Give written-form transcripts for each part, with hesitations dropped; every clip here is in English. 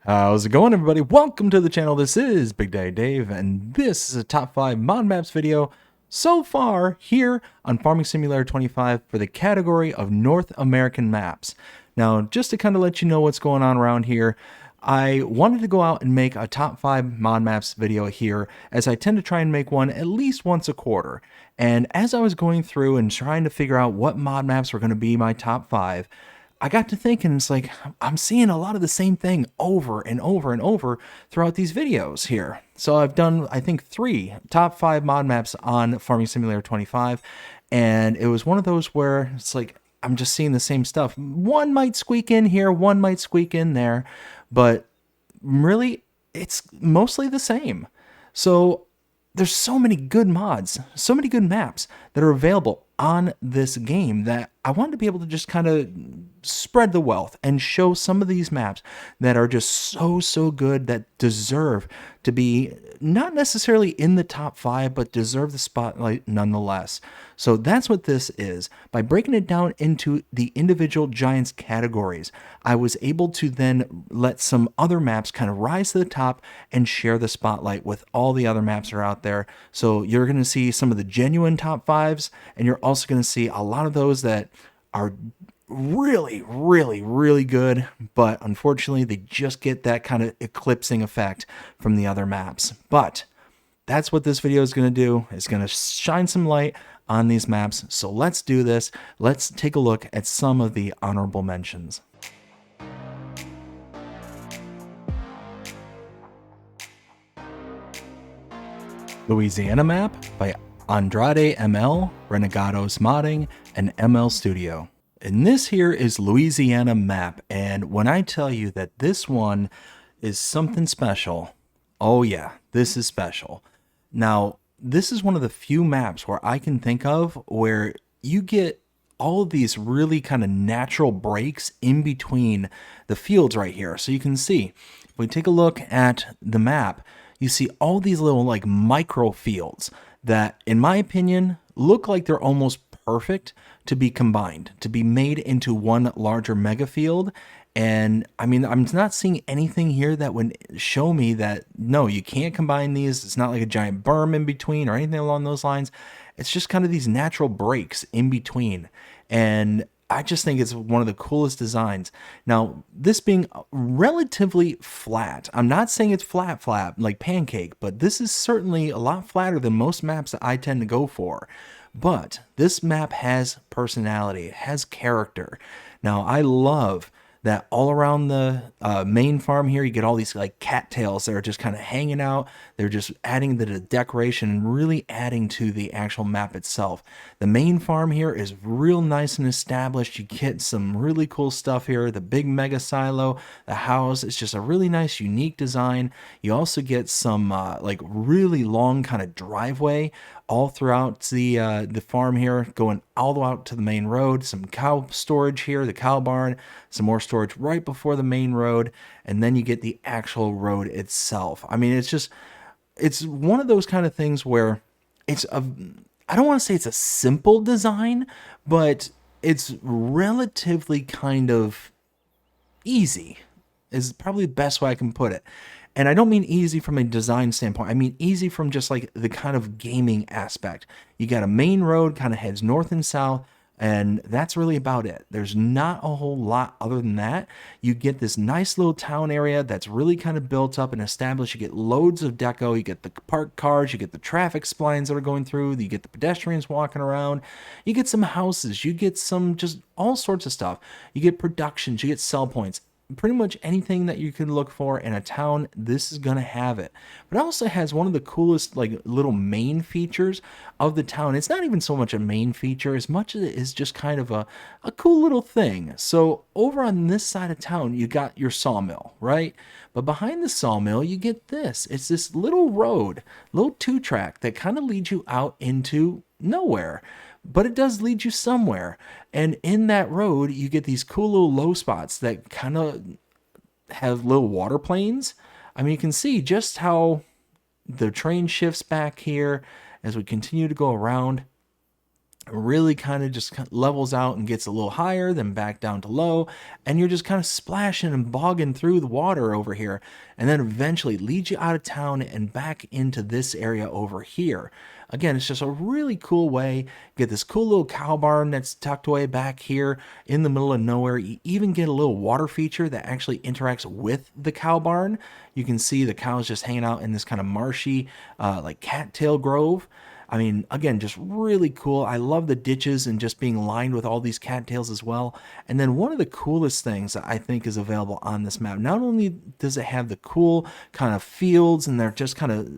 How's it going, everybody? Welcome to the channel. This is Big Daddy Dave, and this is a top 5 mod maps video so far here on Farming Simulator 25 for the category of North American maps. Now, just to kind of let you know what's going on around here, I wanted to go out and make a top 5 mod maps video here, as I tend to try and make one at least once a quarter. And as I was going through and trying to figure out what mod maps were going to be my top 5, I got to thinking, it's like, I'm seeing a lot of the same thing over and over and over throughout these videos here. So I've done, I think, 3 top 5 mod maps on Farming Simulator 25. And it was one of those where it's like, I'm just seeing the same stuff. One might squeak in here, one might squeak in there, but really, it's mostly the same. So there's so many good mods, so many good maps that are available on this game that I wanted to be able to just kind of spread the wealth and show some of these maps that are just so good, that deserve to be not necessarily in the top 5, but deserve the spotlight nonetheless. So that's what this is. By breaking it down into the individual giants categories, I was able to then let some other maps kind of rise to the top and share the spotlight with all the other maps that are out there. So you're going to see some of the genuine top 5s, and you're also going to see a lot of those that are really good, but unfortunately they just get that kind of eclipsing effect from the other maps. But that's what this video is going to do. It's going to shine some light on these maps. So let's do this. Let's take a look at some of the honorable mentions. Louisiana map by Andrade ML, Renegados Modding, and ML Studio. And this here is Louisiana map, and when I tell you that this one is something special, oh yeah, this is special. Now, this is one of the few maps where I can think of where you get all of these really kind of natural breaks in between the fields right here. So you can see, if we take a look at the map, you see all these little like micro fields that, in my opinion, look like they're almost perfect to be combined, to be made into one larger mega field. And I mean, I'm not seeing anything here that would show me that, no, you can't combine these. It's not like a giant berm in between or anything along those lines. It's just kind of these natural breaks in between. And I just think it's one of the coolest designs. Now, this being relatively flat, I'm not saying it's flat like pancake, but this is certainly a lot flatter than most maps that I tend to go for. But this map has personality, it has character. Now, I love that all around the main farm here, you get all these like cattails that are just kind of hanging out. They're just adding to the decoration and really adding to the actual map itself. The main farm here is real nice and established. You get some really cool stuff here. The big mega silo, the house, it's just a really nice, unique design. You also get some like really long kind of driveway all throughout the farm here, going all the way out to the main road. Some cow storage here, the cow barn, some more storage right before the main road, and then you get the actual road itself. I mean, it's one of those kind of things where I don't want to say it's a simple design, but it's relatively kind of easy, is probably the best way I can put it. And I don't mean easy from a design standpoint. I mean easy from just like the kind of gaming aspect. You got a main road, kind of heads north and south, and that's really about it. There's not a whole lot other than that. You get this nice little town area that's really kind of built up and established. You get loads of deco. You get the parked cars. You get the traffic splines that are going through. You get the pedestrians walking around. You get some houses. You get some just all sorts of stuff. You get productions. You get sell points. Pretty much anything that you can look for in a town, this is gonna have it. But it also has one of the coolest like little main features of the town. It's not even so much a main feature as much as it is just kind of a cool little thing. So over on this side of town, you got your sawmill, right? But behind the sawmill, you get this. It's this little road, little 2-track that kind of leads you out into nowhere. But it does lead you somewhere. And in that road, you get these cool little low spots that kind of have little water planes. I mean, you can see just how the train shifts back here as we continue to go around. really kind of just levels out and gets a little higher, then back down to low, and you're just kind of splashing and bogging through the water over here, and then eventually leads you out of town and back into this area over here. Again, it's just a really cool way. Get this cool little cow barn that's tucked away back here in the middle of nowhere. You even get a little water feature that actually interacts with the cow barn. You can see the cows just hanging out in this kind of marshy, like cattail grove. I mean, again, just really cool. I love the ditches and just being lined with all these cattails as well. And then one of the coolest things that I think is available on this map, not only does it have the cool kind of fields and they're just kind of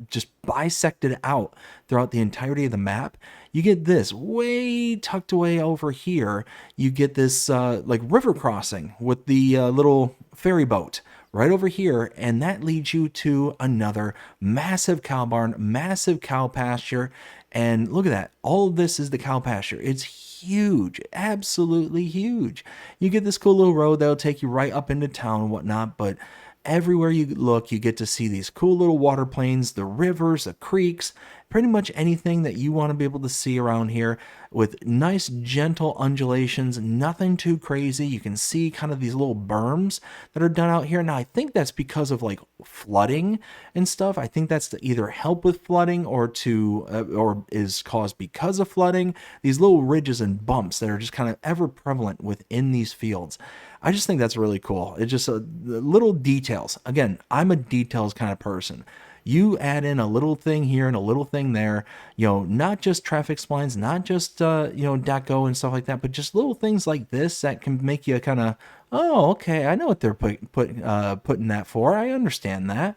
just bisected out throughout the entirety of the map, you get this way tucked away over here. You get this like river crossing with the little ferry boat right over here, and that leads you to another massive cow barn, massive cow pasture. And look at that, all of this is the cow pasture. It's huge, absolutely huge. You get this cool little road that'll take you right up into town and whatnot, but everywhere you look, you get to see these cool little water plains, the rivers, the creeks, pretty much anything that you want to be able to see around here, with nice gentle undulations, nothing too crazy. You can see kind of these little berms that are done out here. Now, I think that's because of like flooding and stuff. I think that's to either help with flooding or or is caused because of flooding. These little ridges and bumps that are just kind of ever prevalent within these fields. I just think that's really cool. It's just little details. Again, I'm a details kind of person. You add in a little thing here and a little thing there, not just traffic splines, not just, deco and stuff like that, but just little things like this that can make you kind of, oh, okay, I know what they're putting that for. I understand that.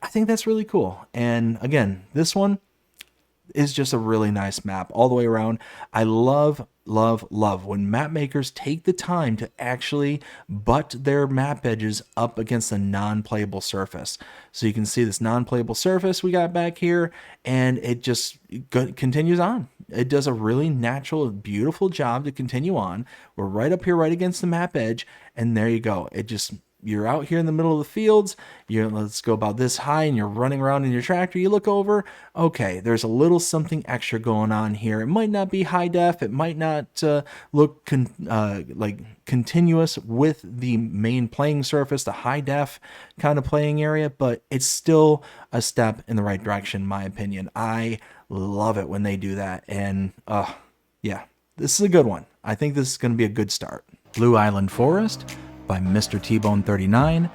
I think that's really cool. And again, this one is just a really nice map all the way around. I love when map makers take the time to actually butt their map edges up against a non-playable surface. So you can see this non-playable surface we got back here, and it just continues on. It does a really natural, beautiful job to continue on. We're right up here, right against the map edge, and there you go. You're out here in the middle of the fields, let's go about this high, and you're running around in your tractor. You look over, okay, there's a little something extra going on here. It might not be high def, it might not look like continuous with the main playing surface, the high def kind of playing area, but it's still a step in the right direction, in my opinion. I love it when they do that, and yeah, this is a good one. I think this is going to be a good start. Blue Island Forest by Mr. T-Bone 39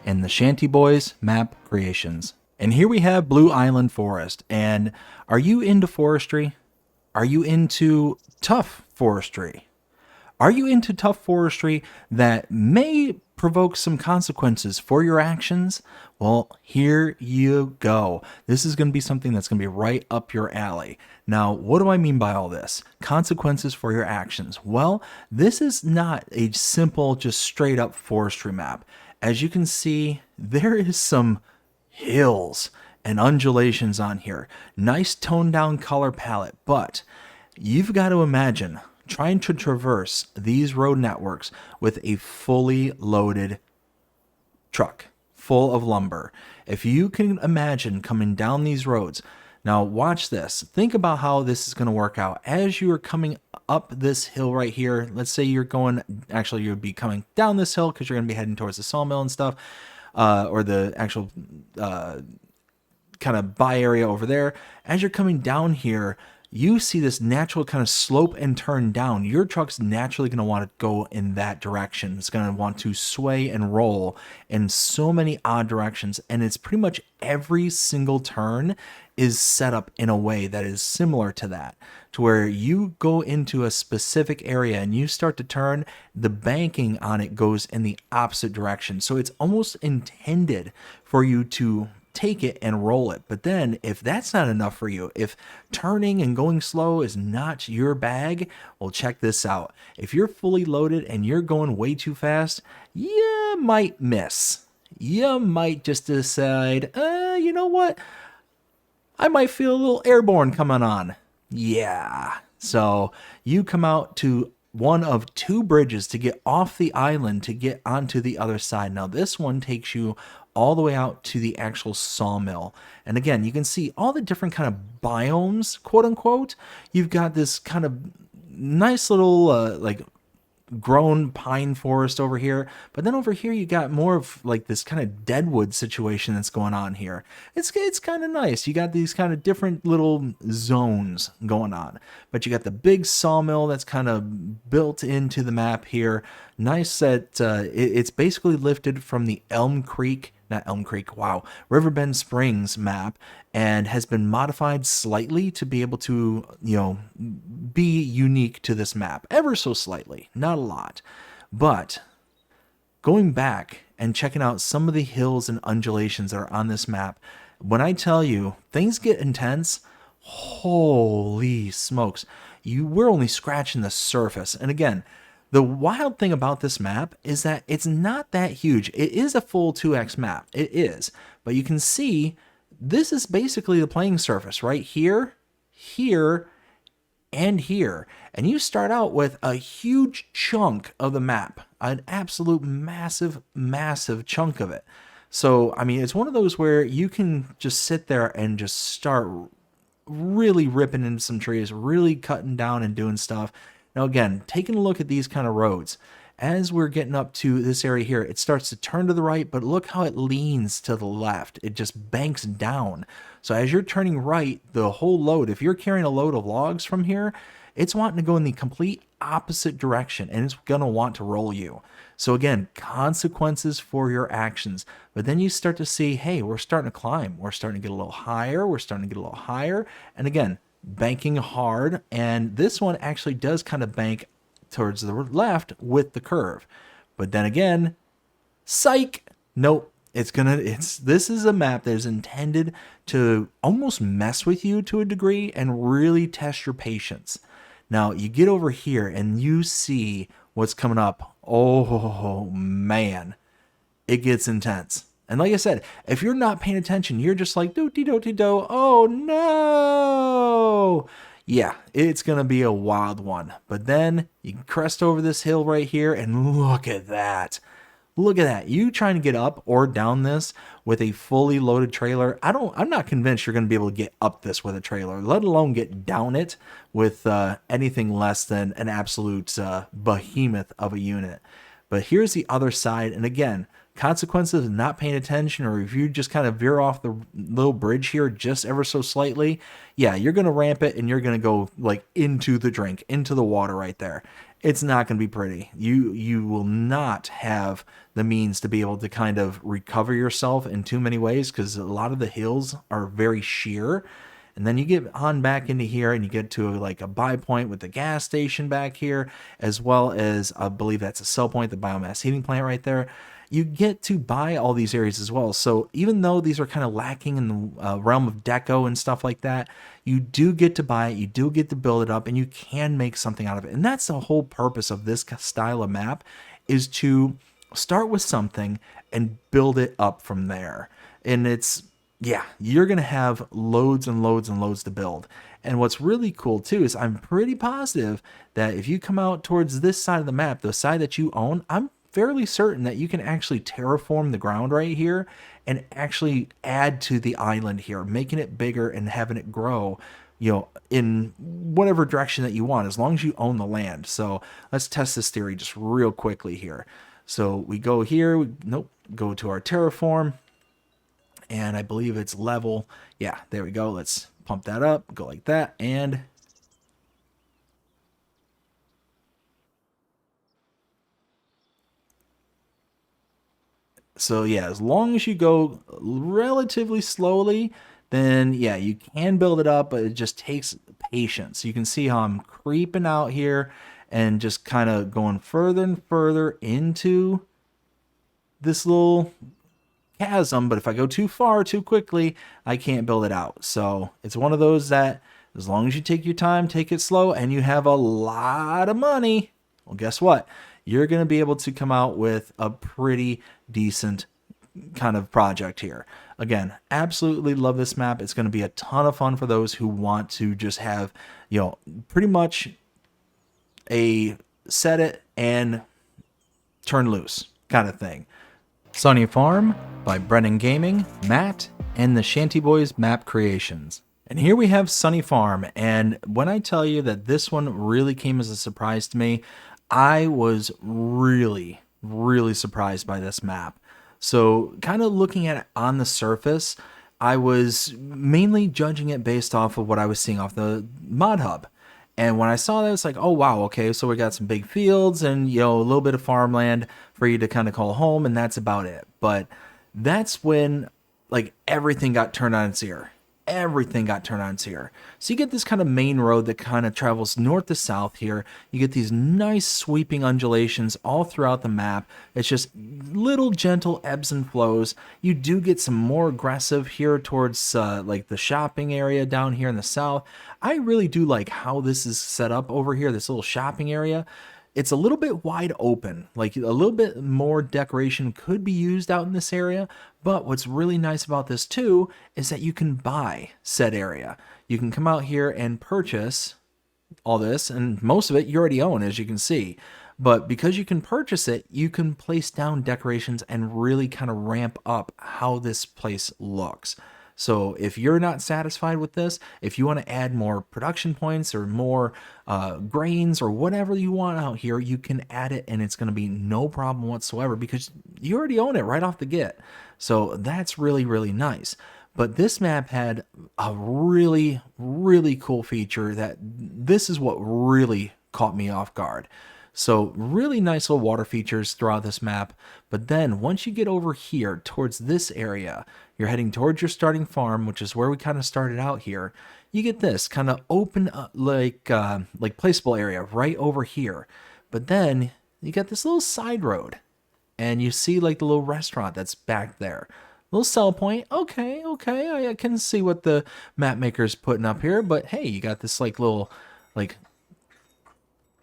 and the Shanty Boys Map Creations. And here we have Blue Island Forest. And are you into forestry? Are you into tough forestry? Are you into tough forestry that may provoke some consequences for your actions? Well, here you go. This is going to be something that's going to be right up your alley. Now, what do I mean by all this? Consequences for your actions. Well, this is not a simple, just straight up forestry map. As you can see, there is some hills and undulations on here. Nice toned down color palette, but you've got to imagine trying to traverse these road networks with a fully loaded truck full of lumber. If you can imagine coming down these roads, now watch this. Think about how this is going to work out. As you are coming up this hill right here, let's say you'd be coming down this hill because you're going to be heading towards the sawmill and stuff, or the actual kind of buy area over there. As you're coming down here, you see this natural kind of slope and turn down. Your truck's naturally going to want to go in that direction. It's going to want to sway and roll in so many odd directions. And it's pretty much every single turn is set up in a way that is similar to that, to where you go into a specific area and you start to turn, the banking on it goes in the opposite direction. So it's almost intended for you to take it and roll it. But then if that's not enough for you, if turning and going slow is not your bag, well, check this out. If you're fully loaded and you're going way too fast, you might miss. You might just decide, you know what? I might feel a little airborne coming on. Yeah. So you come out to one of two bridges to get off the island to get onto the other side. Now, this one takes you all the way out to the actual sawmill. And again, you can see all the different kind of biomes, quote unquote. You've got this kind of nice little like grown pine forest over here, but then over here you got more of like this kind of deadwood situation that's going on here. It's kind of nice. You got these kind of different little zones going on, but you got the big sawmill that's kind of built into the map here. Nice that it's basically lifted from the Riverbend Springs map, and has been modified slightly to be able to, be unique to this map, ever so slightly, not a lot. But going back and checking out some of the hills and undulations that are on this map, when I tell you things get intense, holy smokes, we're only scratching the surface. And again, the wild thing about this map is that it's not that huge. It is a full 2x map. It is. But you can see this is basically the playing surface right here, here, and here. And you start out with a huge chunk of the map, an absolute massive, massive chunk of it. So, I mean, it's one of those where you can just sit there and just start really ripping into some trees, really cutting down and doing stuff. Now, again, taking a look at these kind of roads, as we're getting up to this area here, it starts to turn to the right, but look how it leans to the left. It just banks down. So as you're turning right, the whole load, if you're carrying a load of logs from here, it's wanting to go in the complete opposite direction, and it's going to want to roll you. So again, consequences for your actions. But then you start to see, hey, we're starting to climb. We're starting to get a little higher. We're starting to get a little higher. And again, banking hard, and this one actually does kind of bank towards the left with the curve. But then again, psych, nope, this is a map that is intended to almost mess with you to a degree and really test your patience. Now you get over here and you see what's coming up. Oh man, it gets intense. And like I said, if you're not paying attention, you're just like, do-de-do-de-do, oh no. Yeah, it's going to be a wild one. But then you crest over this hill right here, and look at that. Look at that. You trying to get up or down this with a fully loaded trailer. I'm not convinced you're going to be able to get up this with a trailer, let alone get down it with anything less than an absolute behemoth of a unit. But here's the other side. And again, consequences of not paying attention, or if you just kind of veer off the little bridge here just ever so slightly, yeah, you're going to ramp it and you're going to go like into the drink, into the water right there. It's not going to be pretty. You will not have the means to be able to kind of recover yourself in too many ways, because a lot of the hills are very sheer. And then you get on back into here and you get to like a buy point with the gas station back here, as well as I believe that's a sell point, the biomass heating plant right there. You get to buy all these areas as well. So even though these are kind of lacking in the realm of deco and stuff like that, you do get to buy it, you do get to build it up, and you can make something out of it. And that's the whole purpose of this style of map, is to start with something and build it up from there. And yeah, you're going to have loads and loads and loads to build. And what's really cool too is I'm pretty positive that if you come out towards this side of the map, the side that you own, I'm fairly certain that you can actually terraform the ground right here and actually add to the island here, making it bigger and having it grow, in whatever direction that you want, as long as you own the land. So let's test this theory just real quickly here. So we go here, go to our terraform, and I believe it's level. Yeah, there we go. Let's pump that up, go like that, and so yeah, as long as you go relatively slowly, then yeah, you can build it up, but it just takes patience. You can see how I'm creeping out here and just kind of going further and further into this little chasm. But if I go too far too quickly, I can't build it out. So it's one of those that as long as you take your time, take it slow, and you have a lot of money, well, guess what? You're going to be able to come out with a pretty decent kind of project here. Again, absolutely love this map. It's going to be a ton of fun for those who want to just have, pretty much a set it and turn loose kind of thing. Sunny Farm by Brennan Gaming, Matt, and the Shanty Boys Map Creations. And here we have Sunny Farm, and when I tell you that this one really came as a surprise to me, I was really, really surprised by this map. So kind of looking at it on the surface, I was mainly judging it based off of what I was seeing off the mod hub. And when I saw that, it's like, oh, wow, okay, so we got some big fields and, a little bit of farmland for you to kind of call home, and that's about it. But that's when, like, everything got turned on its ear. Everything got turned on its ear. So you get this kind of main road that kind of travels north to south here. You get these nice sweeping undulations all throughout the map. It's just little gentle ebbs and flows. You do get some more aggressive here towards like the shopping area down here in the south. I really do like how this is set up over here, this little shopping area. It's a little bit wide open, like a little bit more decoration could be used out in this area. But what's really nice about this too is that you can buy said area. You can come out here and purchase all this, and most of it you already own, as you can see. But because you can purchase it, you can place down decorations and really kind of ramp up how this place looks. So if you're not satisfied with this, if you want to add more production points or more grains or whatever you want out here, you can add it and it's going to be no problem whatsoever because you already own it right off the get. So that's really, really nice. But this map had a really, really cool feature that this is what really caught me off guard. So really nice little water features throughout this map. But then once you get over here towards this area, you're heading towards your starting farm, which is where we kind of started out here. You get this kind of open like placeable area right over here. But then you got this little side road and you see like the little restaurant that's back there. Little sell point. Okay. I can see what the map maker's putting up here, but hey, you got this like little like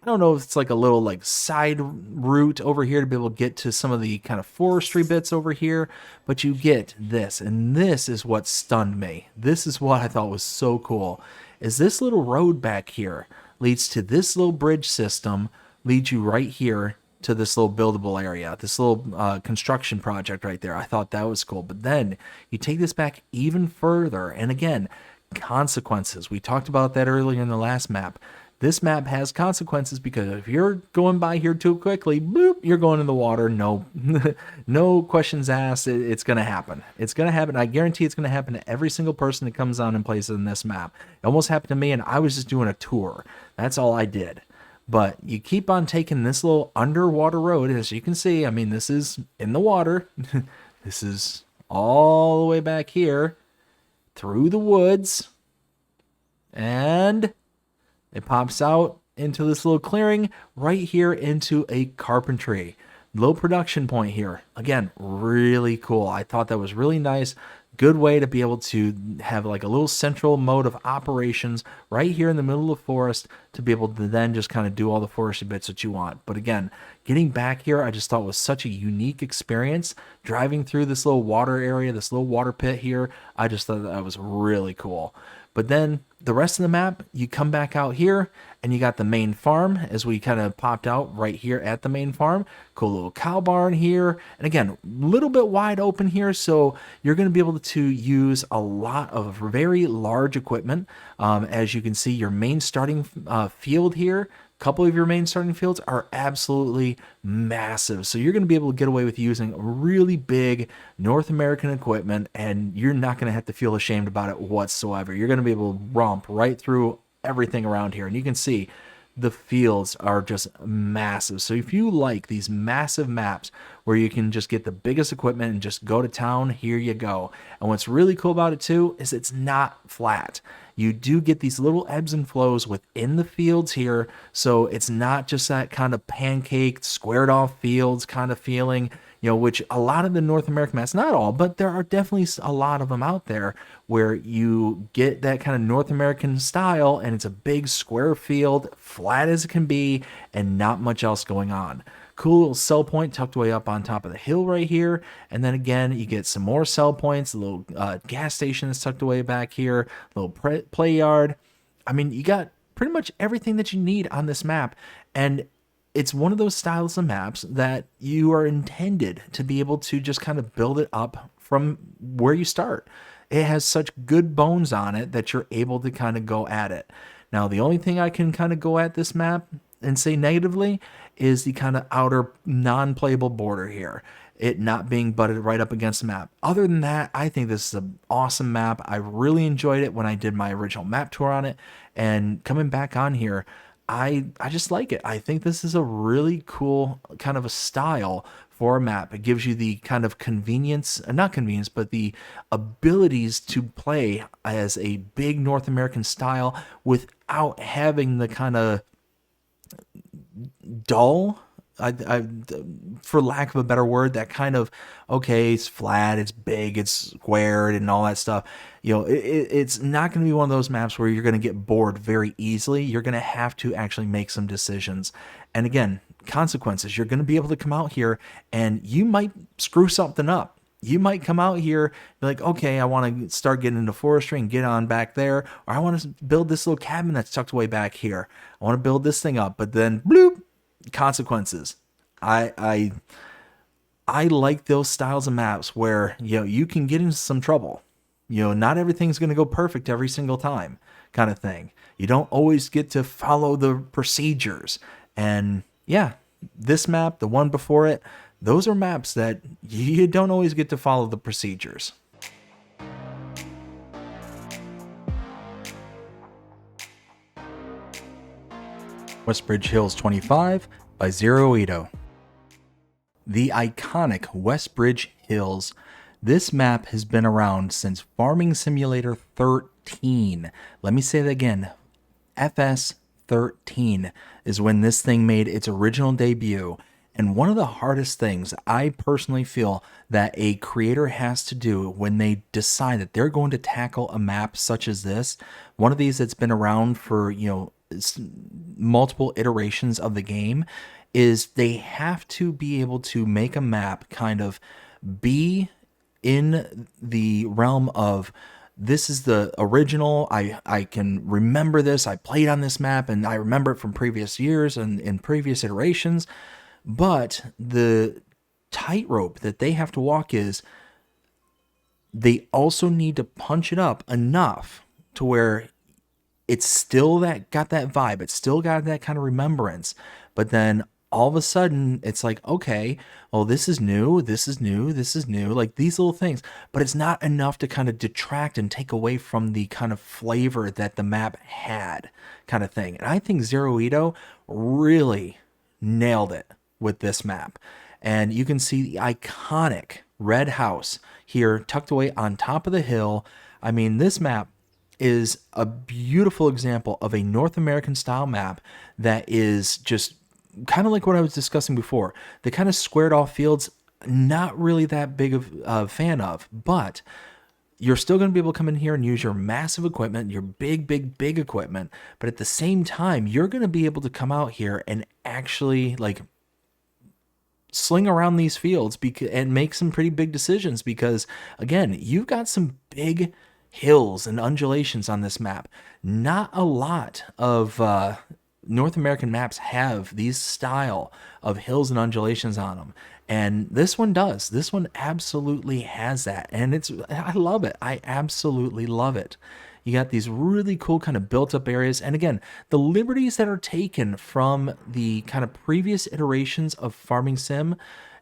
I don't know if it's like a little like side route over here to be able to get to some of the kind of forestry bits over here, but you get this, and this is what stunned me. This is what I thought was so cool, is this little road back here leads to this little bridge system, leads you right here to this little buildable area, this little construction project right there. I thought that was cool, but then you take this back even further, and again, consequences. We talked about that earlier in the last map. This map has consequences because if you're going by here too quickly, boop, you're going in the water. No, no questions asked. It's going to happen. It's going to happen. I guarantee it's going to happen to every single person that comes on and plays in this map. It almost happened to me, and I was just doing a tour. That's all I did. But you keep on taking this little underwater road. As you can see, I mean, this is in the water. This is all the way back here through the woods. And it pops out into this little clearing right here into a carpentry. Low production point here. Again, really cool. I thought that was really nice. Good way to be able to have like a little central mode of operations right here in the middle of the forest to be able to then just kind of do all the forestry bits that you want. But again, getting back here, I just thought was such a unique experience. Driving through this little water area, this little water pit here, I just thought that was really cool. But then the rest of the map, you come back out here and you got the main farm as we kind of popped out right here at the main farm. Cool little cow barn here. And again, a little bit wide open here. So you're going to be able to use a lot of very large equipment. As you can see, your main starting field here, couple of your main starting fields are absolutely massive. So you're going to be able to get away with using really big North American equipment, and you're not going to have to feel ashamed about it whatsoever. You're going to be able to romp right through everything around here. And you can see the fields are just massive. So if you like these massive maps where you can just get the biggest equipment and just go to town, here you go. And what's really cool about it too is it's not flat. You do get these little ebbs and flows within the fields here. So it's not just that kind of pancaked, squared off fields kind of feeling, which a lot of the North American maps, not all, but there are definitely a lot of them out there where you get that kind of North American style and it's a big square field, flat as it can be, and not much else going on. Cool little sell point tucked away up on top of the hill right here. And then again, you get some more sell points, a little gas station that's tucked away back here, a little play yard. I mean, you got pretty much everything that you need on this map. And it's one of those styles of maps that you are intended to be able to just kind of build it up from where you start. It has such good bones on it that you're able to kind of go at it. Now, the only thing I can kind of go at this map and say negatively is the kind of outer non-playable border here, it not being butted right up against the map. Other than that, I think this is an awesome map. I really enjoyed it when I did my original map tour on it, and coming back on here, I just like it. I think this is a really cool kind of a style for a map. It gives you the kind of convenience, not convenience, but the abilities to play as a big North American style without having the kind of dull, for lack of a better word, that kind of, okay, it's flat, it's big, it's squared, and all that stuff. It's not going to be one of those maps where you're going to get bored very easily. You're going to have to actually make some decisions. And again, consequences. You're going to be able to come out here and you might screw something up. You might come out here, be like, okay, I want to start getting into forestry and get on back there, or I want to build this little cabin that's tucked away back here. I want to build this thing up, but then bloop, consequences. I like those styles of maps where you can get into some trouble. Not everything's going to go perfect every single time, kind of thing. You don't always get to follow the procedures. And yeah, this map, the one before it, those are maps that you don't always get to follow the procedures. Westbridge Hills 25 by Zero Ito. The iconic Westbridge Hills. This map has been around since Farming Simulator 13. Let me say that again. FS 13 is when this thing made its original debut. And one of the hardest things I personally feel that a creator has to do when they decide that they're going to tackle a map such as this, one of these that's been around for, multiple iterations of the game, is they have to be able to make a map kind of be in the realm of, this is the original. I can remember this. I played on this map and I remember it from previous years and in previous iterations. But the tightrope that they have to walk is they also need to punch it up enough to where it's still got that vibe. It's still got that kind of remembrance. But then all of a sudden it's like, okay, well, this is new, this is new, this is new, like these little things, but it's not enough to kind of detract and take away from the kind of flavor that the map had, kind of thing. And I think Zero Ito really nailed it with this map. And you can see the iconic red house here tucked away on top of the hill. I mean, this map is a beautiful example of a North American style map that is just kind of like what I was discussing before. The kind of squared off fields, not really that big of a fan of, but you're still going to be able to come in here and use your massive equipment, your big equipment. But at the same time, you're going to be able to come out here and actually like sling around these fields and make some pretty big decisions, because again, you've got some big hills and undulations on this map. Not a lot of North American maps have these style of hills and undulations on them, and this one does. This one absolutely has that, and I love it. I absolutely love it. You got these really cool kind of built up areas, and again, the liberties that are taken from the kind of previous iterations of Farming Sim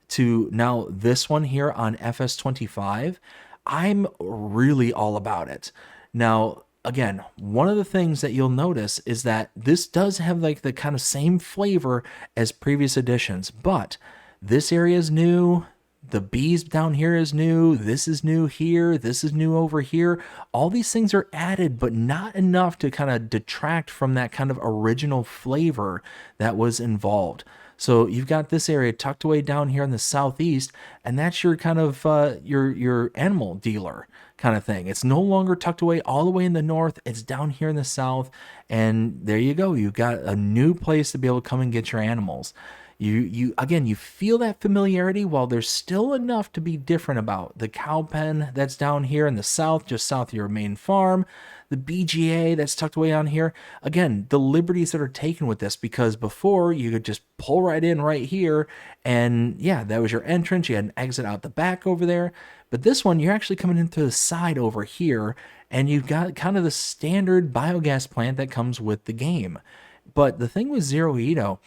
to now this one here on FS25, I'm really all about it. Now, again, one of the things that you'll notice is that this does have like the kind of same flavor as previous editions, but this area is new. The bees down here is new. This is new here. This is new over here. All these things are added, but not enough to kind of detract from that kind of original flavor that was involved. So you've got this area tucked away down here in the southeast, and that's your kind of your animal dealer kind of thing. It's no longer tucked away all the way in the north. It's down here in the south, and there you go. You've got a new place to be able to come and get your animals. You again, you feel that familiarity while there's still enough to be different about. The cow pen that's down here in the south, just south of your main farm, the BGA that's tucked away on here. Again, the liberties that are taken with this, because before you could just pull right in right here, and yeah, that was your entrance. You had an exit out the back over there. But this one, you're actually coming into the side over here, and you've got kind of the standard biogas plant that comes with the game. But the thing with Zero Ito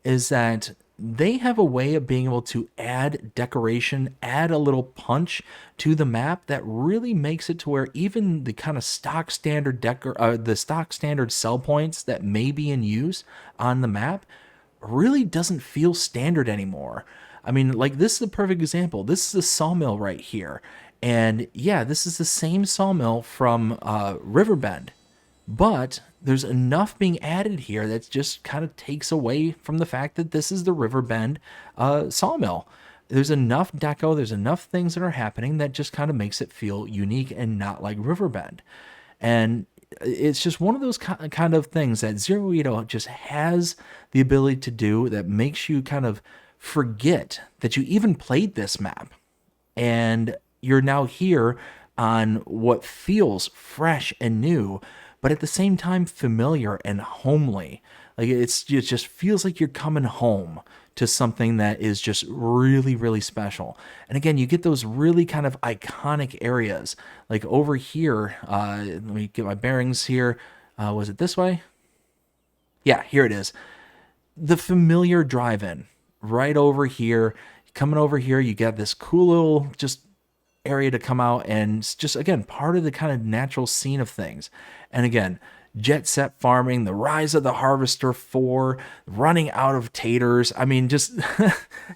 is that they have a way of being able to add decoration, add a little punch to the map that really makes it to where even the kind of stock standard the stock standard sell points that may be in use on the map really doesn't feel standard anymore. I mean, like, this is a perfect example. This is a sawmill right here. And yeah, this is the same sawmill from Riverbend, but there's enough being added here that just kind of takes away from the fact that this is the Riverbend sawmill. There's enough deco, there's enough things that are happening that just kind of makes it feel unique and not like Riverbend. And it's just one of those kind of things that Zero Ito just has the ability to do that makes you kind of forget that you even played this map. And you're now here on what feels fresh and new, but at the same time familiar and homely. Like, it just feels like you're coming home to something that is just really, really special. And again, you get those really kind of iconic areas. Like over here, let me get my bearings here. Was it this way? Yeah, here it is. The familiar drive-in right over here. Coming over here, you got this cool little just area to come out, and it's just, again, part of the kind of natural scene of things. And again, jet set farming, the rise of the harvester 4, running out of taters. I mean, just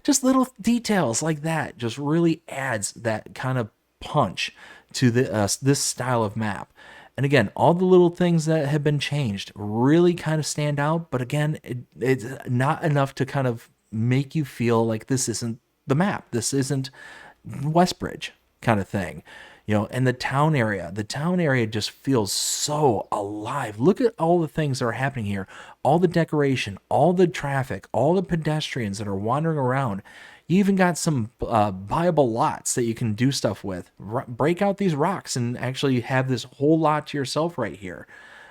just little details like that just really adds that kind of punch to this style of map. And again, all the little things that have been changed really kind of stand out, but again, it's not enough to kind of make you feel like this isn't the map. This isn't Westbridge kind of thing. And the town area just feels so alive. Look at all the things that are happening here, all the decoration, all the traffic, all the pedestrians that are wandering around. You even got some buyable lots that you can do stuff with. Break out these rocks and actually have this whole lot to yourself right here.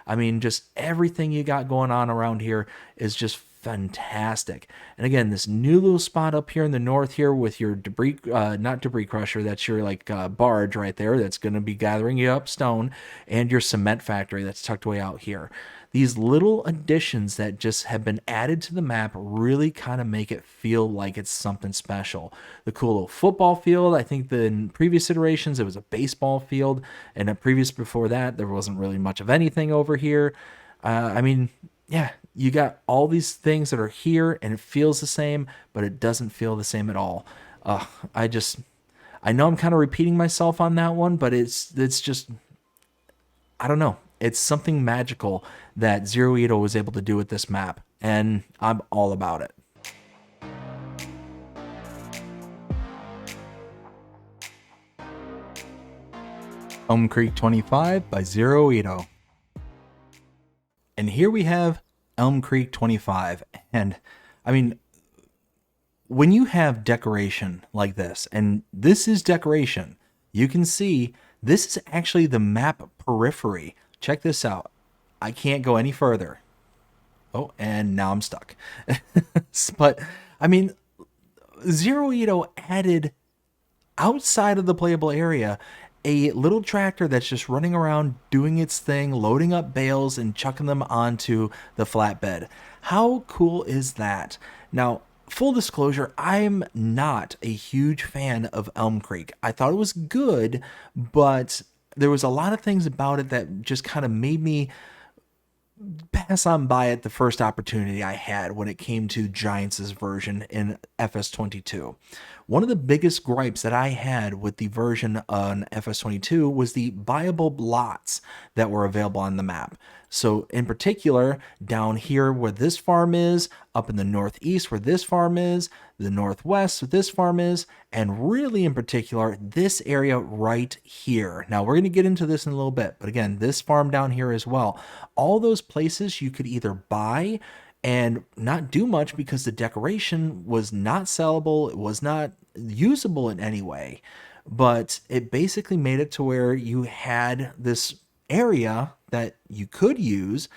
I mean, just everything you got going on around here is just fantastic. And again, this new little spot up here in the north here with your debris, not debris crusher, that's your like barge right there that's going to be gathering you up stone, and your cement factory that's tucked away out here. These little additions that just have been added to the map really kind of make it feel like it's something special. The cool little football field, I think that in previous iterations it was a baseball field, and before that there wasn't really much of anything over here. I mean, yeah, you got all these things that are here and it feels the same, but it doesn't feel the same at all. I know I'm kind of repeating myself on that one, but it's just, I don't know. It's something magical that Zero Ito was able to do with this map, and I'm all about it. Elmcreek 25 by Zero Ito. And here we have Elmcreek 25. And I mean, when you have decoration like this, and this is decoration, you can see this is actually the map periphery. Check this out. I can't go any further. Oh, and now I'm stuck. But I mean, Zero Ito added outside of the playable area a little tractor that's just running around doing its thing, loading up bales and chucking them onto the flatbed. How cool is that? Now, full disclosure, I'm not a huge fan of Elmcreek. I thought it was good, but there was a lot of things about it that just kind of made me pass on by it the first opportunity I had when it came to Giants' version in FS22. One of the biggest gripes that I had with the version on FS22 was the buyable lots that were available on the map. So in particular, down here where this farm is, up in the northeast where this farm is, the northwest where this farm is, and really in particular, this area right here. Now we're going to get into this in a little bit, but again, this farm down here as well. All those places you could either buy and not do much because the decoration was not sellable, it was not usable in any way. But it basically made it to where you had this area that you could use,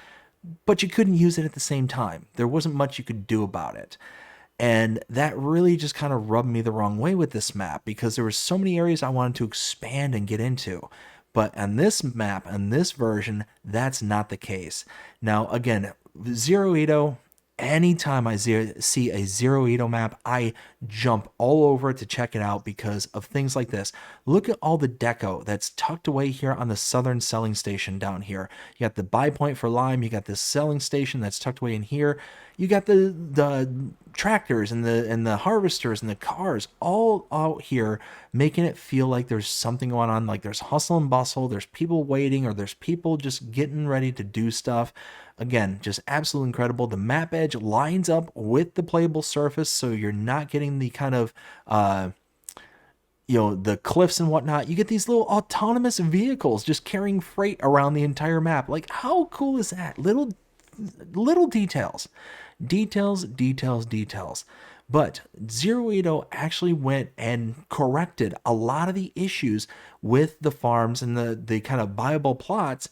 but you couldn't use it at the same time. There wasn't much you could do about it. And that really just kind of rubbed me the wrong way with this map because there were so many areas I wanted to expand and get into. But on this map, on this version, that's not the case. Now, again, Zero Edo, anytime I see a Zero Edo map, I jump all over it to check it out because of things like this. Look at all the deco that's tucked away here on the southern selling station down here. You got the buy point for lime, you got this selling station that's tucked away in here. You got the tractors and the harvesters and the cars all out here, making it feel like there's something going on, like there's hustle and bustle, there's people waiting, or there's people just getting ready to do stuff. Again, just absolutely incredible. The map edge lines up with the playable surface, so you're not getting the kind of the cliffs and whatnot. You get these little autonomous vehicles just carrying freight around the entire map. Like, how cool is that? Little details. Details. But Zero Edo actually went and corrected a lot of the issues with the farms and the kind of buyable plots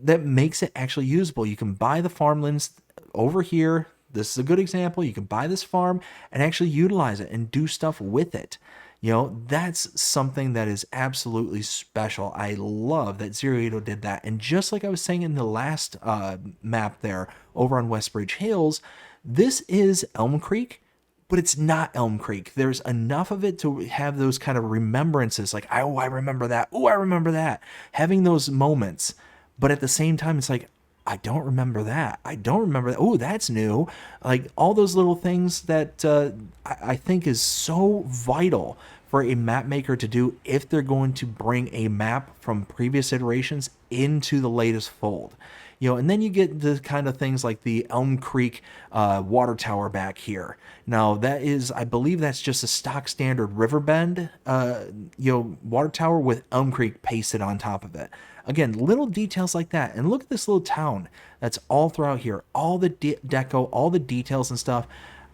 that makes it actually usable. You can buy the farmlands over here. This is a good example. You can buy this farm and actually utilize it and do stuff with it. That's something that is absolutely special. I love that Zero Edo did that. And just like I was saying in the last map there over on Westbridge Hills, this is Elmcreek, but it's not Elmcreek. There's enough of it to have those kind of remembrances, like, oh, I remember that. Oh, I remember that. Having those moments. But at the same time, it's like, I don't remember that. I don't remember that. Oh, that's new. Like, all those little things that I think is so vital for a map maker to do if they're going to bring a map from previous iterations into the latest fold. And then you get the kind of things like the Elm Creek water tower back here. Now, that is, I believe that's just a stock standard Riverbend, water tower with Elm Creek pasted on top of it. Again, little details like that. And look at this little town that's all throughout here. All the deco, all the details and stuff.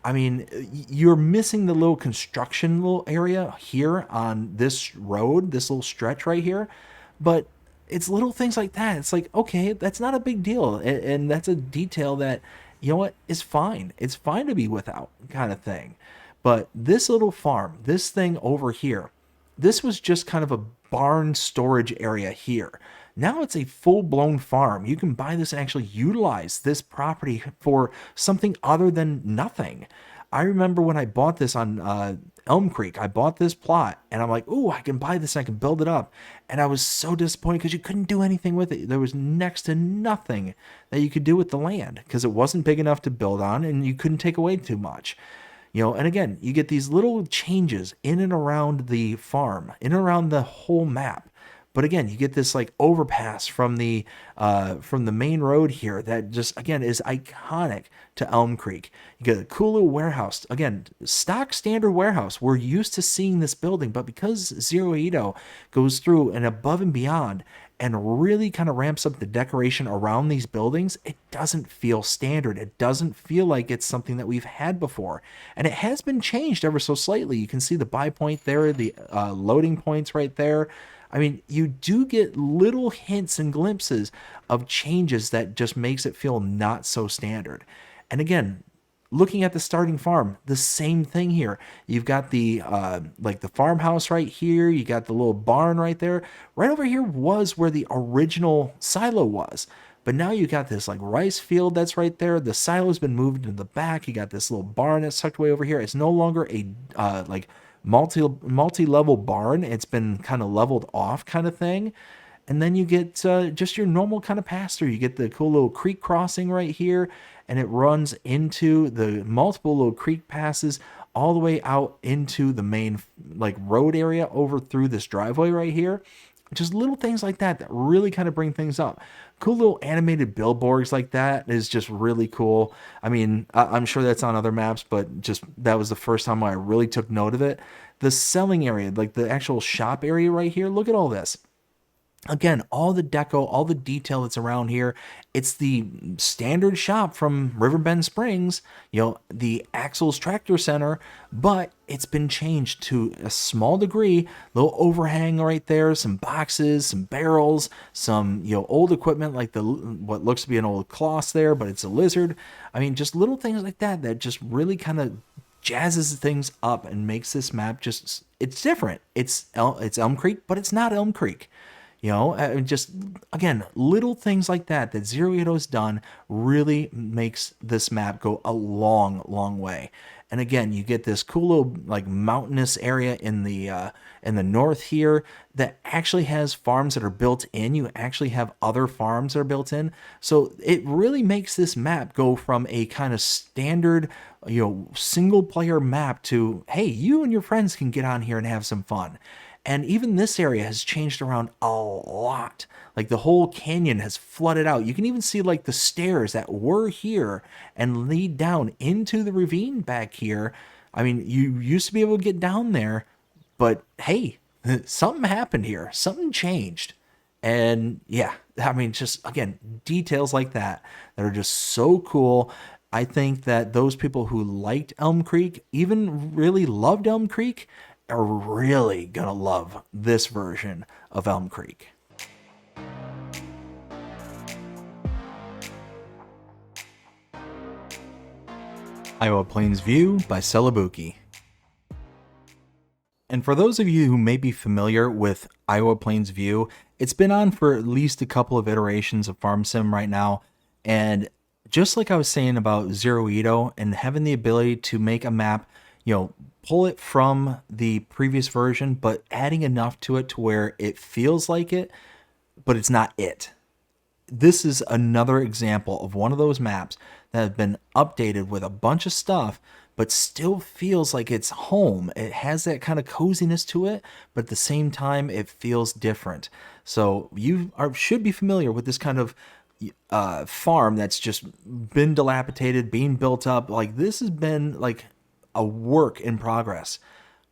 I mean, you're missing the little construction little area here on this road, this little stretch right here. But it's little things like that. It's like, okay, that's not a big deal. And that's a detail that, is fine. It's fine to be without, kind of thing. But this little farm, this thing over here, this was just kind of a barn storage area here. Now it's a full-blown farm. You can buy this and actually utilize this property for something other than nothing. I remember when I bought this on Elm Creek, I bought this plot and I'm like, oh, I can buy this and I can build it up. And I was so disappointed because you couldn't do anything with it. There was next to nothing that you could do with the land because it wasn't big enough to build on and you couldn't take away too much. And again, you get these little changes in and around the farm, in and around the whole map. But again, you get this like overpass from the main road here that just, again, is iconic to Elm Creek. You get a cool little warehouse. Again, stock standard warehouse. We're used to seeing this building, but because Zero Edo goes through and above and beyond and really kind of ramps up the decoration around these buildings, it doesn't feel standard. It doesn't feel like it's something that we've had before. And it has been changed ever so slightly. You can see the buy point there, the loading points right there. I mean, you do get little hints and glimpses of changes that just makes it feel not so standard. And again, looking at the starting farm, the same thing here. You've got the the farmhouse right here. You got the little barn right there. Right over here was where the original silo was. But now you got this like rice field that's right there. The silo's been moved into the back. You got this little barn that's tucked away over here. It's no longer a multi-level barn. It's been kind of leveled off kind of thing. And then you get just your normal kind of pass-through. You get the cool little creek crossing right here, and it runs into the multiple little creek passes all the way out into the main like road area over through this driveway right here. Just little things like that really kind of bring things up. Cool little animated billboards like that is just really cool. I mean, I'm sure that's on other maps, but just that was the first time I really took note of it. The selling area, like the actual shop area right here, look at all this. Again, all the deco, all the detail that's around here, it's the standard shop from Riverbend Springs, the Axles Tractor Center, but it's been changed to a small degree. Little overhang right there, some boxes, some barrels, some, old equipment like what looks to be an old cloth there, but it's a lizard. I mean, just little things like that that just really kind of jazzes things up and makes this map it's different. It's Elmcreek, but it's not Elmcreek. Just again, little things like that Zero Edo's done really makes this map go a long, long way. And again, you get this cool little like mountainous area in the north here that actually has farms that are built in. You actually have other farms that are built in, so it really makes this map go from a kind of standard, single player map to, hey, you and your friends can get on here and have some fun. And even this area has changed around a lot. Like the whole canyon has flooded out. You can even see like the stairs that were here and lead down into the ravine back here. I mean, you used to be able to get down there, but hey, something happened here. Something changed. And yeah, I mean, just again, details like that are just so cool. I think that those people who liked Elm Creek, even really loved Elm Creek, are really gonna love this version of Elm Creek. Iowa Plains View by Celebuki. And for those of you who may be familiar with Iowa Plains View, it's been on for at least a couple of iterations of Farm Sim right now. And just like I was saying about Zero Edo and having the ability to make a map, pull it from the previous version, but adding enough to it to where it feels like it, but it's not it. This is another example of one of those maps that have been updated with a bunch of stuff, but still feels like it's home. It has that kind of coziness to it, but at the same time, it feels different. So should be familiar with this kind of farm that's just been dilapidated, being built up. Like this has been like a work in progress.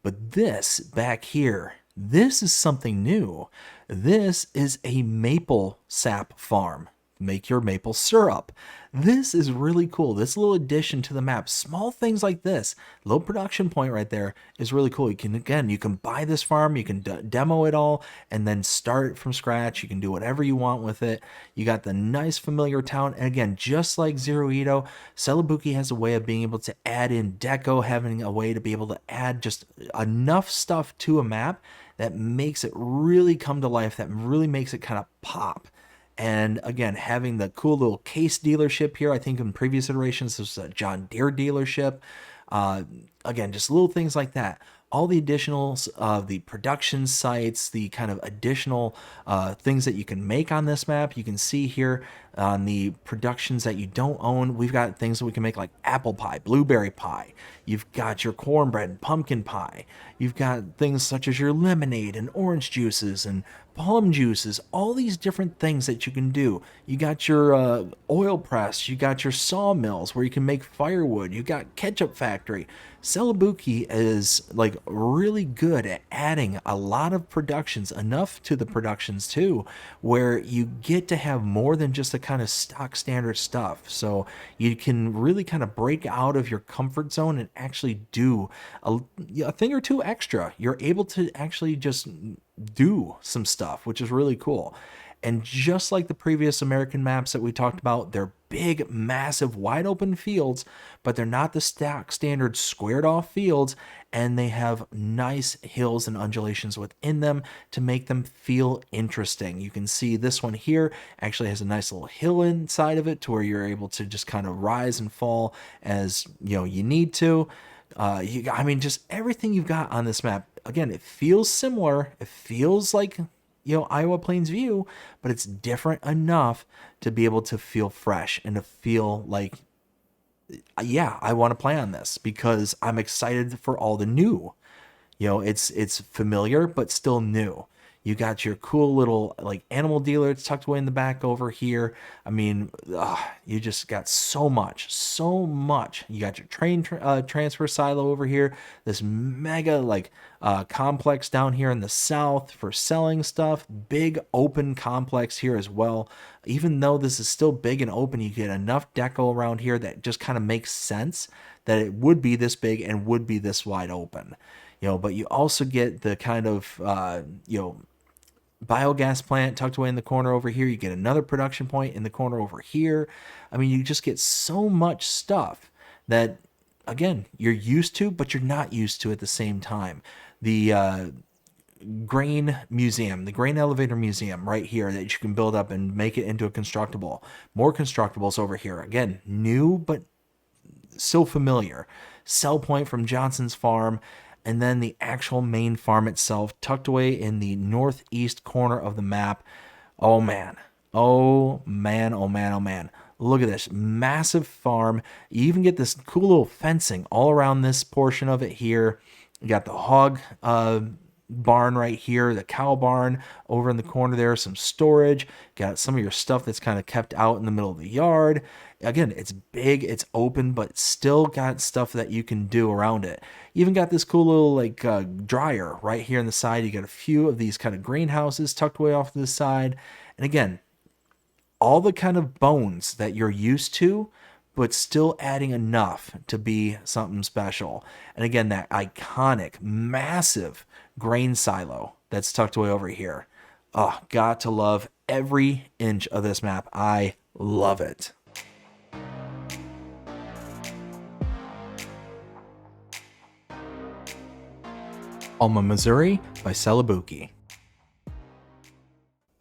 But this back here, this is something new. This is a maple sap farm. Make your maple syrup. This is really cool. This little addition to the map, small things like this, low production point right there is really cool. You can buy this farm, you can demo it all, and then start from scratch. You can do whatever you want with it. You got the nice familiar town. And again, just like Zero Edo, Celebuki has a way of being able to add in deco, having a way to be able to add just enough stuff to a map that makes it really come to life, that really makes it kind of pop. And again, having the cool little case dealership here, I think in previous iterations, this was a John Deere dealership. Again, just little things like that. All the additionals, the production sites, the kind of additional things that you can make on this map. You can see here on the productions that you don't own, we've got things that we can make like apple pie, blueberry pie. You've got your cornbread and pumpkin pie. You've got things such as your lemonade and orange juices and plum juices, all these different things that you can do. You got your oil press, you got your sawmills where you can make firewood, you got ketchup factory. Celebuki is like really good at adding a lot of productions, enough to the productions too, where you get to have more than just a kind of stock standard stuff. So you can really kind of break out of your comfort zone and actually do a thing or two extra. You're able to actually just do some stuff, which is really cool. And just like the previous American maps that we talked about, they're big, massive, wide open fields, but they're not the stock standard squared off fields, and they have nice hills and undulations within them to make them feel interesting. You can see this one here actually has a nice little hill inside of it to where you're able to just kind of rise and fall as you need to. Just everything you've got on this map. Again, it feels similar. It feels like Iowa Plains View, but it's different enough to be able to feel fresh and to feel like, yeah, I want to play on this because I'm excited for all the new. It's familiar but still new. You got your cool little like animal dealer. It's tucked away in the back over here. I mean, you just got so much, so much. You got your transfer silo over here. This mega like complex down here in the south for selling stuff. Big open complex here as well. Even though this is still big and open, you get enough deco around here that just kind of makes sense that it would be this big and would be this wide open. But you also get the kind of biogas plant tucked away in the corner over here. You get another production point in the corner over here. I mean, you just get so much stuff that, again, you're used to, but you're not used to at the same time. The grain museum, the grain elevator museum right here that you can build up and make it into a constructible. More constructibles over here. Again, new, but still familiar. Sell point from Johnson's farm. And then the actual main farm itself, tucked away in the northeast corner of the map. Oh man. Oh man, oh man, oh man. Look at this massive farm. You even get this cool little fencing all around this portion of it here. You got the hog barn right here, the cow barn over in the corner there, some storage. Got some of your stuff that's kind of kept out in the middle of the yard. Again, it's big, it's open, but still got stuff that you can do around it. You even got this cool little like dryer right here on the side. You got a few of these kind of greenhouses tucked away off to the side. And again, all the kind of bones that you're used to, but still adding enough to be something special. And again, that iconic, massive grain silo that's tucked away over here. Oh, got to love every inch of this map. I love it. Alma, Missouri by Celebuki.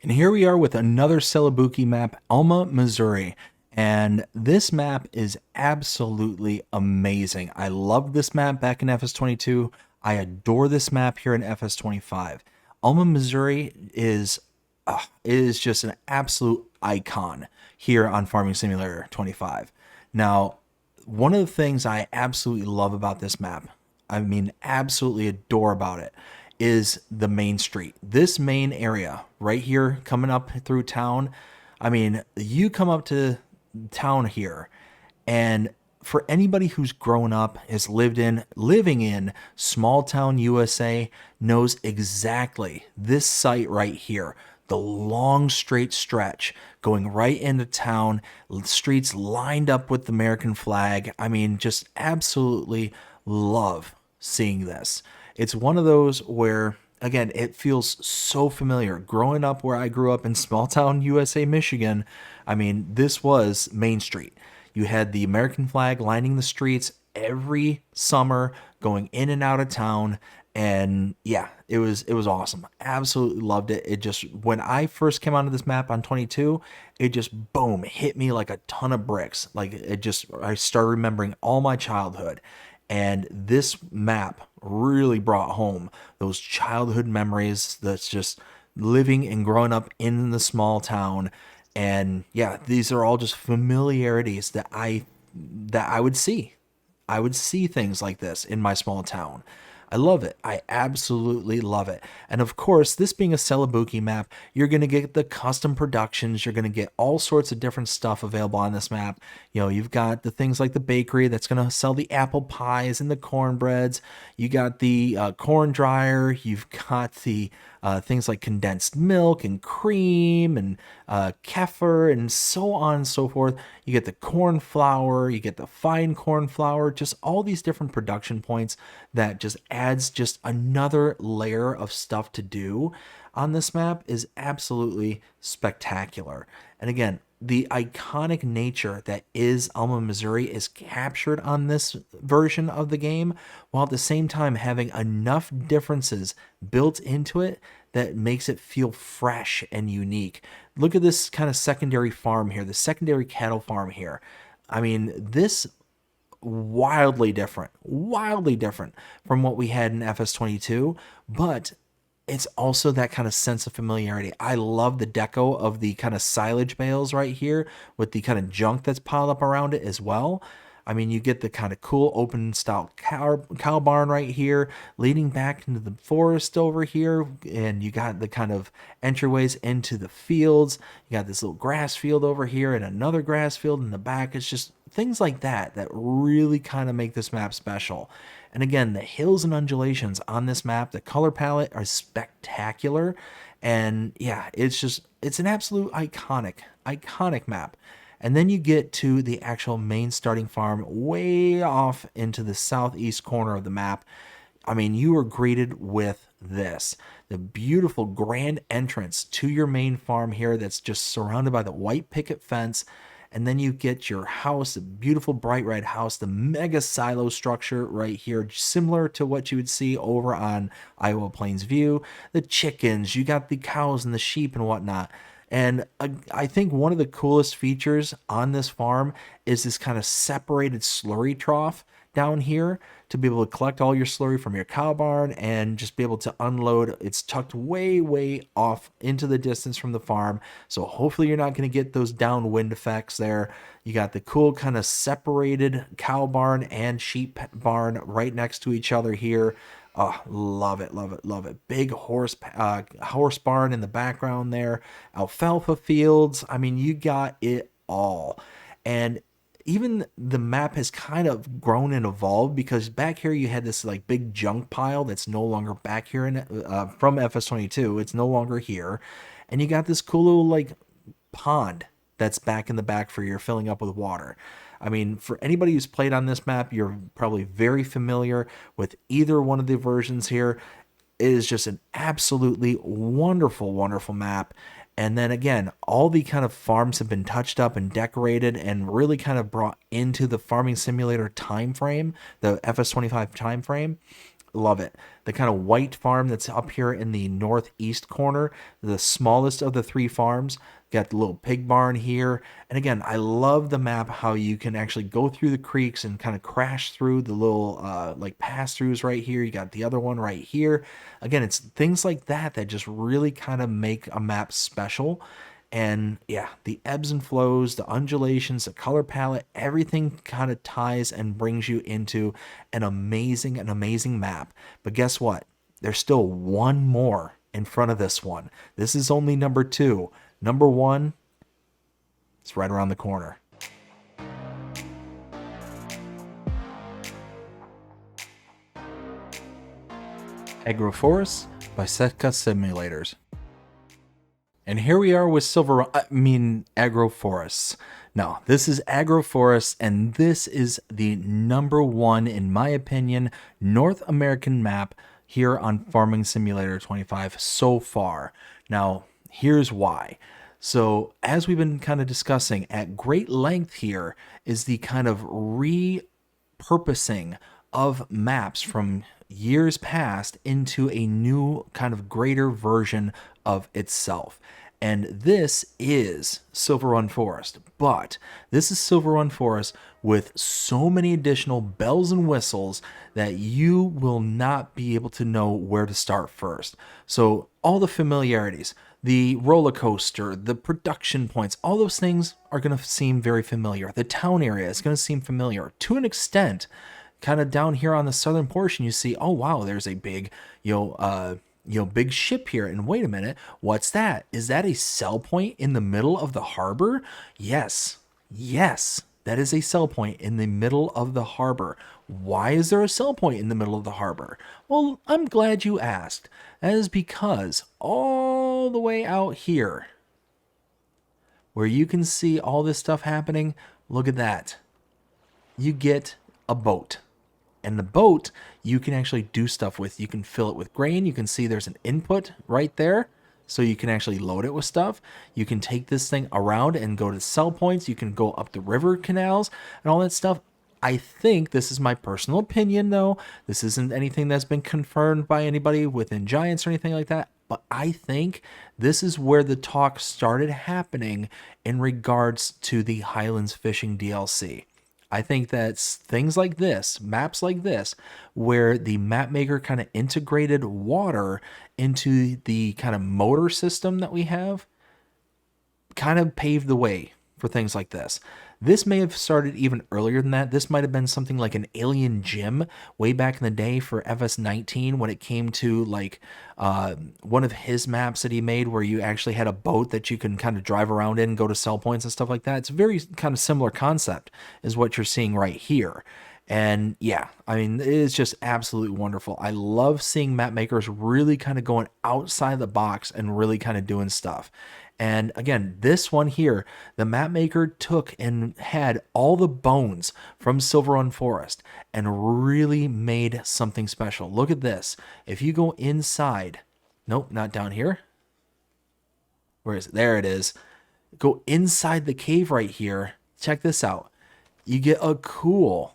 And here we are with another Celebuki map, Alma, Missouri. And this map is absolutely amazing. I loved this map back in FS22. I adore this map here in FS25. Alma, Missouri is just an absolute icon here on Farming Simulator 25. Now, one of the things I absolutely love about this map, I mean, absolutely adore about it, is the main street. This main area right here coming up through town. I mean, you come up to town here, and for anybody who's grown up, has living in small town USA, knows exactly this site right here. The long straight stretch going right into town, streets lined up with the American flag. I mean, just absolutely love seeing this. It's one of those where, again, it feels so familiar. Growing up where I grew up in small town USA, Michigan, I mean, this was Main Street. You had the American flag lining the streets every summer, going in and out of town. And yeah, it was awesome. Absolutely loved it. It just, when I first came onto this map on 22, it just boom, hit me like a ton of bricks. Like I started remembering all my childhood. And this map really brought home those childhood memories that's just living and growing up in the small town. And yeah, these are all just familiarities that I would see. I would see things like this in my small town. I love it. I absolutely love it. And of course, this being a Celebuki map, you're going to get the custom productions. You're going to get all sorts of different stuff available on this map. You know, you've got the things like the bakery that's going to sell the apple pies and the cornbreads. You got the corn dryer. You've got the things like condensed milk and cream and kefir and so on and so forth. You get the corn flour, you get the fine corn flour, just all these different production points that just adds just another layer of stuff to do on this map is absolutely spectacular. And again, the iconic nature that is Alma, Missouri is captured on this version of the game, while at the same time having enough differences built into it that makes it feel fresh and unique. Look at this kind of secondary farm here, the secondary cattle farm here. I mean, this wildly different from what we had in FS22, but it's also that kind of sense of familiarity. I love the deco of the kind of silage bales right here with the kind of junk that's piled up around it as well. I mean, you get the kind of cool open style cow barn right here, leading back into the forest over here. And you got the kind of entryways into the fields. You got this little grass field over here and another grass field in the back. It's just things like that that really kind of make this map special. And again, the hills and undulations on this map, the color palette are spectacular. And yeah, it's an absolute iconic map. And then you get to the actual main starting farm way off into the southeast corner of the map. I mean, you are greeted with this, the beautiful grand entrance to your main farm here that's just surrounded by the white picket fence. And then you get your house, a beautiful bright red house, the mega silo structure right here, similar to what you would see over on Iowa Plains View. The chickens, you got the cows and the sheep and whatnot. And I think one of the coolest features on this farm is this kind of separated slurry trough down here to be able to collect all your slurry from your cow barn and just be able to unload. It's tucked way off into the distance from the farm, so hopefully you're not going to get those downwind effects there. You got the cool kind of separated cow barn and sheep barn right next to each other here. Oh, love it. Big horse barn in the background there. Alfalfa fields. I mean, you got it all. And even the map has kind of grown and evolved, because back here you had this like big junk pile that's no longer back here in from FS22. It's no longer here. And you got this cool little like pond that's back in the back for your filling up with water. I mean, for anybody who's played on this map, you're probably very familiar with either one of the versions here. It is just an absolutely wonderful map. And then again, all the kind of farms have been touched up and decorated and really kind of brought into the farming simulator time frame, the FS25 time frame. Love it. The kind of white farm that's up here in the northeast corner, the smallest of the three farms. Got the little pig barn here. And again, I love the map, how you can actually go through the creeks and kind of crash through the little like pass-throughs right here. You got the other one right here. Again, it's things like that that just really kind of make a map special. And yeah, the ebbs and flows, the undulations, the color palette, everything kind of ties and brings you into an amazing map. But guess what? There's still one more in front of this one. This is only number 2. Number 1, it's right around the corner. AgroForest by Setka Simulators. And here we are with AgroForests. No, this is AgroForest, and this is the number 1, in my opinion, North American map here on Farming Simulator 25 so far. Now, here's why. So, as we've been kind of discussing at great length here, is the kind of repurposing of maps from years past into a new kind of greater version of itself. And this is Silver Run Forest, but this is Silver Run Forest with so many additional bells and whistles that you will not be able to know where to start first. So all the familiarities, the roller coaster, the production points, all those things are going to seem very familiar. The town area is going to seem familiar to an extent. Kind of down here on the southern portion, you see, oh wow, there's a big, big ship here. And wait a minute, what's that? Is that a sell point in the middle of the harbor? Yes, that is a sell point in the middle of the harbor. Why is there a sell point in the middle of the harbor? Well, I'm glad you asked. That is because all the way out here, where you can see all this stuff happening, look at that. You get a boat. And the boat, you can actually do stuff with. You can fill it with grain. You can see there's an input right there. So you can actually load it with stuff. You can take this thing around and go to sell points. You can go up the river canals and all that stuff. I think, this is my personal opinion though, this isn't anything that's been confirmed by anybody within Giants or anything like that, but I think this is where the talk started happening in regards to the Highlands Fishing DLC. I think that's things like this, maps like this, where the map maker kind of integrated water into the kind of motor system that we have, kind of paved the way for things like this. This may have started even earlier than that. This might have been something like an alien gym way back in the day for FS19 when it came to like one of his maps that he made where you actually had a boat that you can kind of drive around in, go to sell points and stuff like that. It's a very kind of similar concept is what you're seeing right here. And yeah, I mean, it is just absolutely wonderful. I love seeing map makers really kind of going outside the box and really kind of doing stuff. And again, this one here, the map maker took and had all the bones from Silver Run Forest and really made something special. Look at this. If you go inside, nope, not down here. Where is it? There it is. Go inside the cave right here. Check this out. You get a cool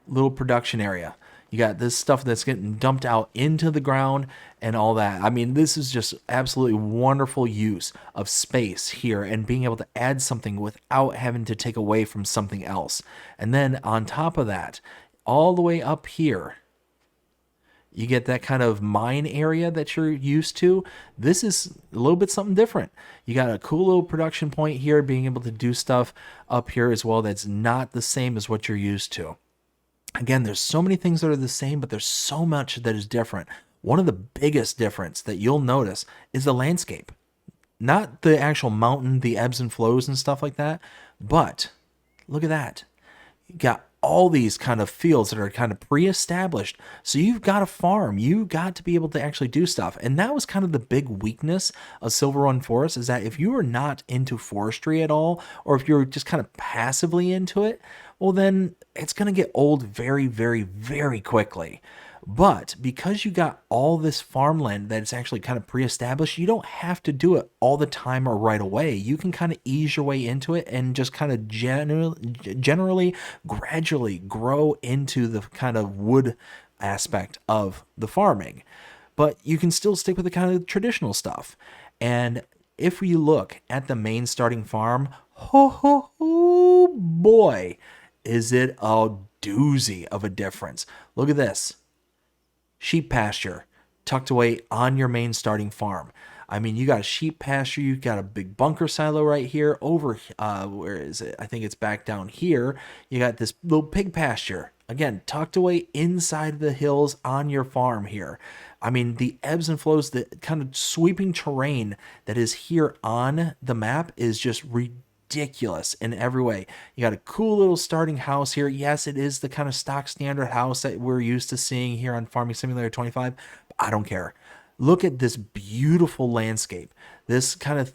little production area. You got this stuff that's getting dumped out into the ground and all that. I mean, this is just absolutely wonderful use of space here and being able to add something without having to take away from something else. And then on top of that, all the way up here, you get that kind of mine area that you're used to. This is a little bit something different. You got a cool little production point here, being able to do stuff up here as well that's not the same as what you're used to. Again, there's so many things that are the same, but there's so much that is different. One of the biggest difference that you'll notice is the landscape. Not the actual mountain, the ebbs and flows and stuff like that, but look at that. You got all these kind of fields that are kind of pre-established. So you've got a farm. You got to be able to actually do stuff. And that was kind of the big weakness of Silver Run Forest, is that if you are not into forestry at all, or if you're just kind of passively into it, well, then it's going to get old very, very, very quickly. But because you got all this farmland that's actually kind of pre-established, you don't have to do it all the time or right away. You can kind of ease your way into it and just kind of generally, gradually grow into the kind of wood aspect of the farming. But you can still stick with the kind of traditional stuff. And if we look at the main starting farm, ho boy, is it a doozy of a difference. Look at this. Sheep pasture tucked away on your main starting farm. I mean, you got a sheep pasture, you got a big bunker silo right here. Over, where is it? I think it's back down here. You got this little pig pasture, again, tucked away inside the hills on your farm here. I mean, the ebbs and flows, the kind of sweeping terrain that is here on the map is just ridiculous in every way. You got a cool little starting house here. Yes, it is the kind of stock standard house that we're used to seeing here on Farming Simulator 25. But I don't care. Look at this beautiful landscape. This kind of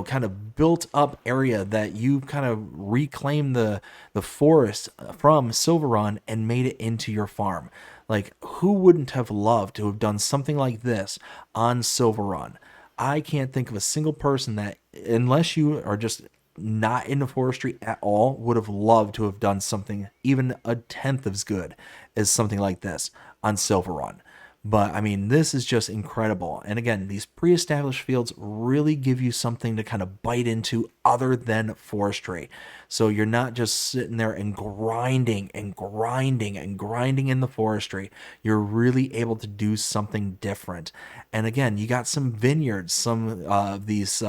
kind of built up area that you kind of reclaimed the forest from Silver Run and made it into your farm. Like, who wouldn't have loved to have done something like this on Silver Run? I can't think of a single person that, unless you are just not into forestry at all, would have loved to have done something even a tenth as good as something like this on Silver Run. But I mean, this is just incredible. And again, these pre-established fields really give you something to kind of bite into other than forestry. So you're not just sitting there and grinding and grinding and grinding in the forestry. You're really able to do something different. And again, you got some vineyards, some of these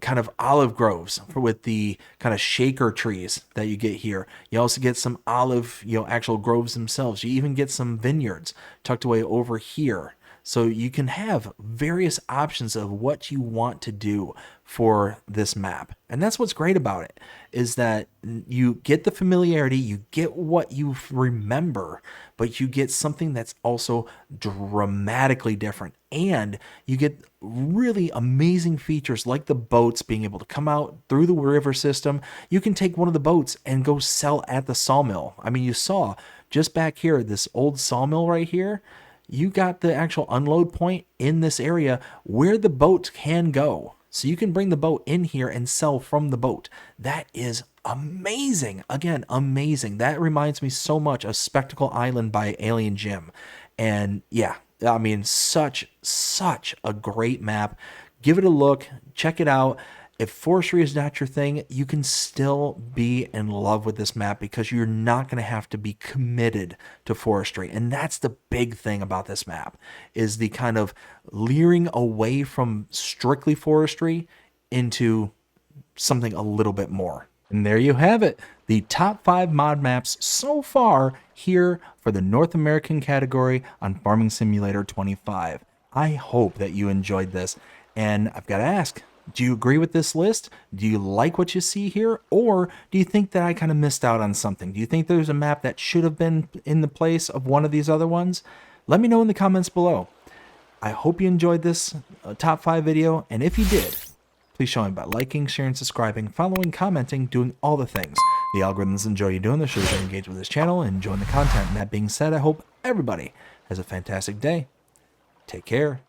kind of olive groves with the kind of shaker trees that you get here. You also get some olive, actual groves themselves. You even get some vineyards tucked away over here. So you can have various options of what you want to do for this map. And that's what's great about it, is that you get the familiarity, you get what you remember, but you get something that's also dramatically different. And you get really amazing features like the boats being able to come out through the river system. You can take one of the boats and go sell at the sawmill. I mean, you saw just back here, this old sawmill right here, you got the actual unload point in this area where the boat can go. So you can bring the boat in here and sell from the boat. That is amazing. Again, amazing. That reminds me so much of Spectacle Island by Alien Jim. And yeah, I mean, such a great map. Give it a look. Check it out. If forestry is not your thing, you can still be in love with this map because you're not going to have to be committed to forestry. And that's the big thing about this map, is the kind of leering away from strictly forestry into something a little bit more. And there you have it, the top 5 mod maps so far here for the North American category on Farming Simulator 25. I hope that you enjoyed this, and I've got to ask, do you agree with this list? Do you like what you see here? Or do you think that I kind of missed out on something? Do you think there's a map that should have been in the place of one of these other ones? Let me know in the comments below. I hope you enjoyed this top 5 video, and if you did, please show me by liking, sharing, subscribing, following, commenting, doing all the things. The algorithms enjoy you doing this, so you can engage with this channel and enjoying the content. And that being said, I hope everybody has a fantastic day. Take care.